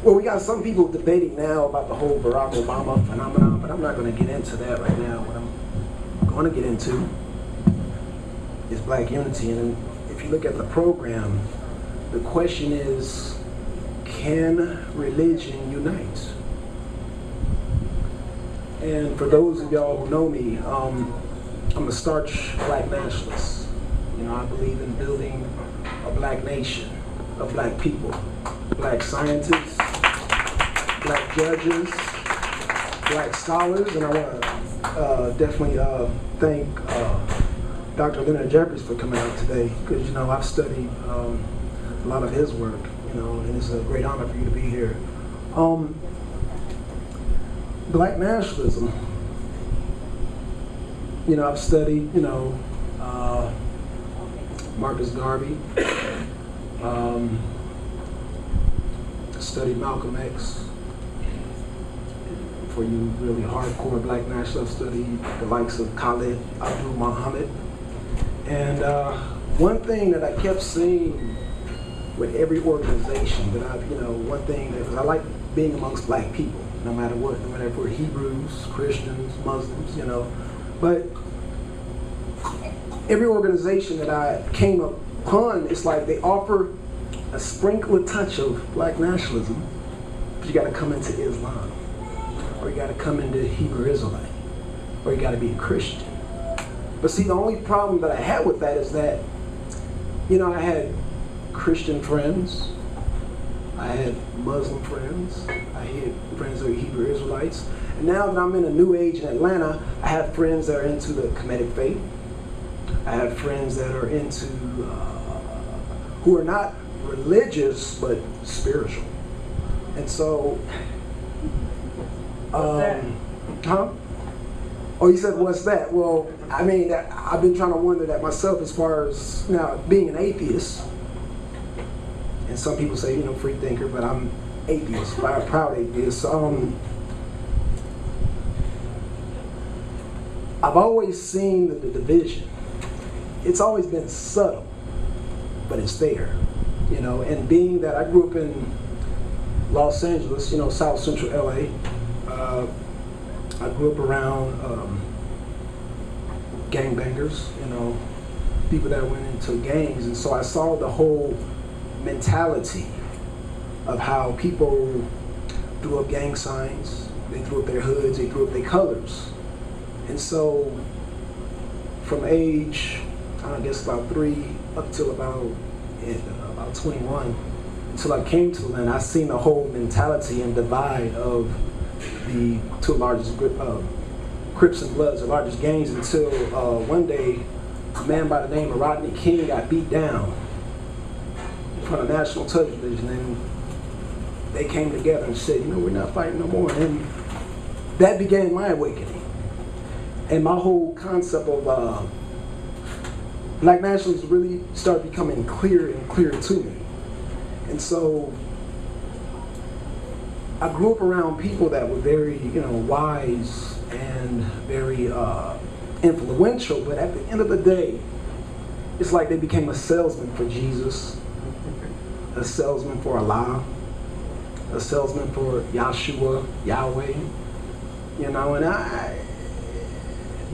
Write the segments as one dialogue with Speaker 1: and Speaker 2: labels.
Speaker 1: Well, we got some people debating now about the whole Barack Obama phenomenon, but I'm not going to get into that right now. What I'm going to get into is black unity. And if you look at the program, the question is, can religion unite? And for those of y'all who know me, I'm a starch black nationalist. You know, I believe in building a black nation of black people, black scientists, black judges, black scholars, and I want to definitely thank Dr. Leonard Jeffries for coming out today, because, you know, I've studied a lot of his work, you know, and it's a great honor for you to be here. Black nationalism, you know, I've studied, you know, Marcus Garvey, studied Malcolm X. For you really hardcore black nationalists, studied the likes of Khalid Abdul Muhammad. And one thing that I kept seeing with every organization that I've, you know, one thing that, because I like being amongst black people, no matter what, no matter if we're Hebrews, Christians, Muslims, you know. But every organization that I came upon, it's like they offer a sprinkle, a touch of black nationalism, but you got to come into Islam, or you got to come into Hebrew Israelite, or you got to be a Christian. But see, the only problem that I had with that is that, you know, I had Christian friends, I had Muslim friends, I had friends that were Hebrew Israelites, and now that I'm in a new age in Atlanta, I have friends that are into the Kemetic faith. I have friends that are into, who are not religious, but spiritual. And so, huh? Oh, you said, what's that? Well, I mean, I've been trying to wonder that myself as far as, now, being an atheist. And some people say, you know, free thinker, but I'm atheist, a proud atheist. I've always seen the division. It's always been subtle, but it's there, you know. And being that I grew up in Los Angeles, you know, South Central LA, I grew up around gangbangers, you know, people that went into gangs, and so I saw the whole mentality of how people threw up gang signs, they threw up their hoods, they threw up their colors. And so from age, I guess about 3 up till about 21, until I came to Atlanta, I seen the whole mentality and divide of the two largest Crips and Bloods, the largest gangs, until one day a man by the name of Rodney King got beat down in front of national television, and they came together and said, you know, we're not fighting no more. And that began my awakening. And my whole concept of black nationalism really started becoming clearer and clearer to me. And so I grew up around people that were very, you know, wise and very influential, but at the end of the day, it's like they became a salesman for Jesus, a salesman for Allah, a salesman for Yahshua, Yahweh, you know. And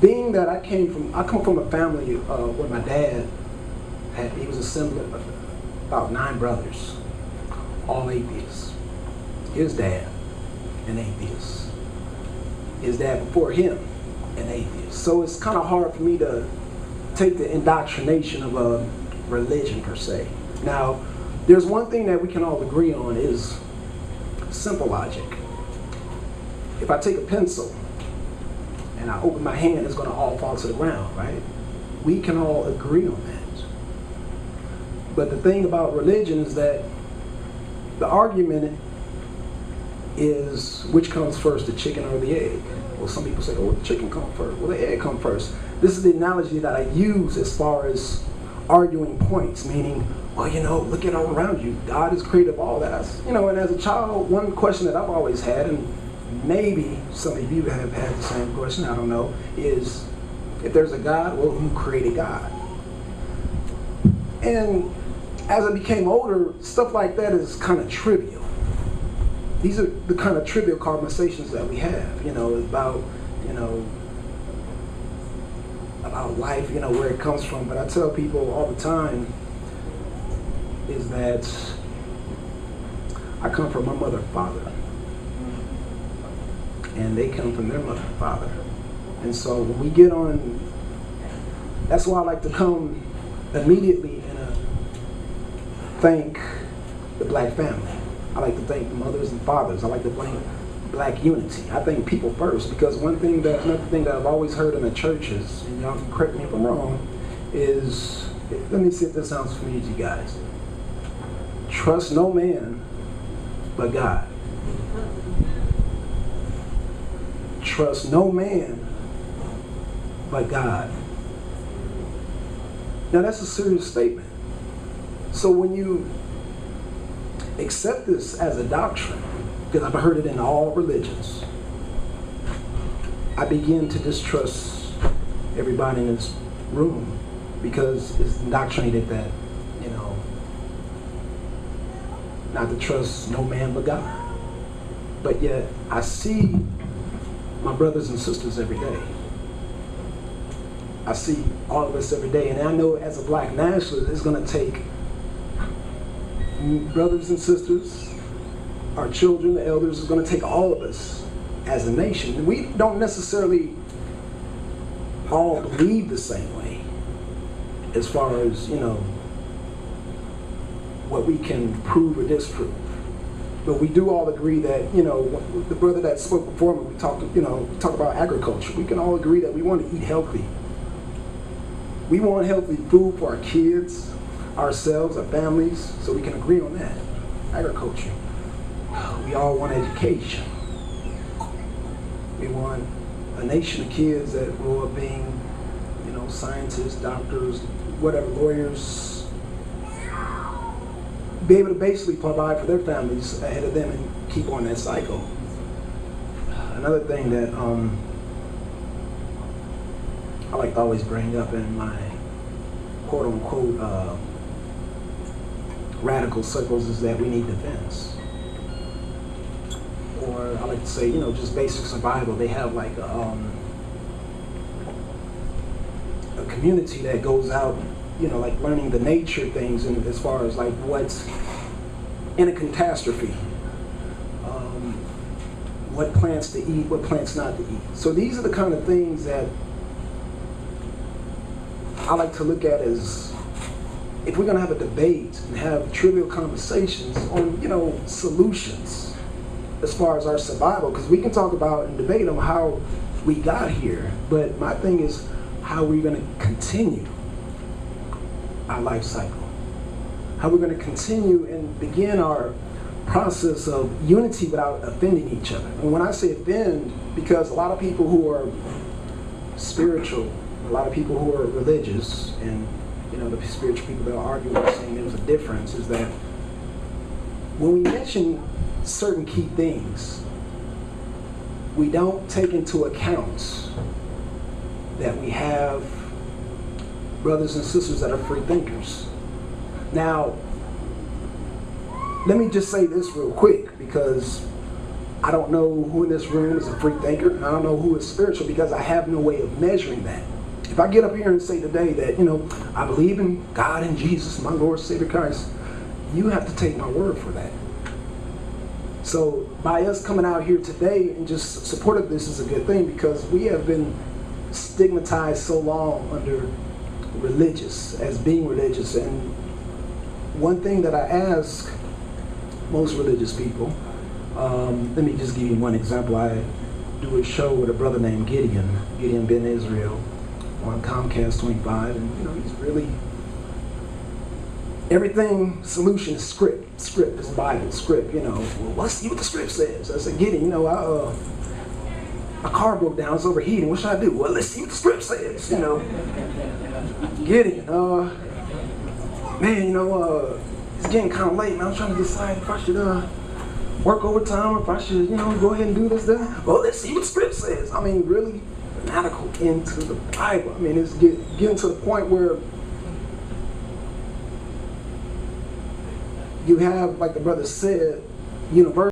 Speaker 1: being that I come from a family where my dad he was assembling about 9 brothers, all atheists. His dad, an atheist. His dad before him, an atheist. So it's kind of hard for me to take the indoctrination of a religion per se. Now, there's one thing that we can all agree on is simple logic. If I take a pencil and I open my hand, it's going to all fall to the ground, right? We can all agree on that. But the thing about religion is that the argument is which comes first, the chicken or the egg? Well, some people say, oh, the chicken comes first. Well, the egg comes first. This is the analogy that I use as far as arguing points, meaning, well, you know, look at all around you. God is creator of all that. You know, and as a child, one question that I've always had, and maybe some of you have had the same question, I don't know, is if there's a God, well, who created God? And as I became older, stuff like that is kind of trivial. these are the kind of trivial conversations that we have, about, about life, where it comes from. But I tell people all the time is that I come from my mother and father, and they come from their mother and father. And so when we get on, that's why I like to come immediately and thank the black family. I like to thank the mothers and fathers. I like to thank black unity. I thank people first, because another thing that I've always heard in the churches, and y'all can correct me if I'm wrong, is, let me see if this sounds familiar to you guys. Trust no man but God. Trust no man but God. Now that's a serious statement. So when you accept this as a doctrine, because I've heard it in all religions, I begin to distrust everybody in this room, because it's indoctrinated that, not to trust no man but God. But yet I see my brothers and sisters every day. I see all of us every day, and I know as a black nationalist, it's going to take brothers and sisters, our children, the elders, it's going to take all of us as a nation. And we don't necessarily all believe the same way as far as, what we can prove or disprove. But we do all agree that, the brother that spoke before me, we talked about agriculture. We can all agree that we want to eat healthy. We want healthy food for our kids, ourselves, our families, so we can agree on that. Agriculture. We all want education. We want a nation of kids that grow up being, scientists, doctors, whatever, lawyers, be able to basically provide for their families ahead of them and keep on that cycle. Another thing that I like to always bring up in my quote-unquote radical circles is that we need defense. Or I like to say, just basic survival. They have like a community that goes out, like learning the nature things, and as far as like what's in a catastrophe, what plants to eat, what plants not to eat. So these are the kind of things that I like to look at as, if we're going to have a debate and have trivial conversations on, solutions as far as our survival, because we can talk about and debate on how we got here, but my thing is how we're going to continue our life cycle, how we're going to continue and begin our process of unity without offending each other. And when I say offend, because a lot of people who are spiritual, a lot of people who are religious, and the spiritual people that are arguing and saying there's a difference, is that when we mention certain key things, we don't take into account that we have brothers and sisters that are free thinkers. Now, let me just say this real quick, because I don't know who in this room is a free thinker. I don't know who is spiritual, because I have no way of measuring that. If I get up here and say today that, I believe in God and Jesus, my Lord, Savior Christ, you have to take my word for that. So by us coming out here today and just supporting this is a good thing, because we have been stigmatized so long under religious, as being religious. And one thing that I ask most religious people, let me just give you one example. I do a show with a brother named Gideon Ben Israel, on Comcast 25, and he's really, everything solution is script is Bible, script, well, let's see what the script says. I said, Gideon, my car broke down, it's overheating, what should I do? Well, let's see what the script says, Gideon, man, it's getting kind of late, man. I'm trying to decide if I should work overtime, or if I should, go ahead and do this, that. Well, let's see what the script says. I mean, really fanatical into the Bible. I mean, it's getting to the point where you have, like the brother said, university.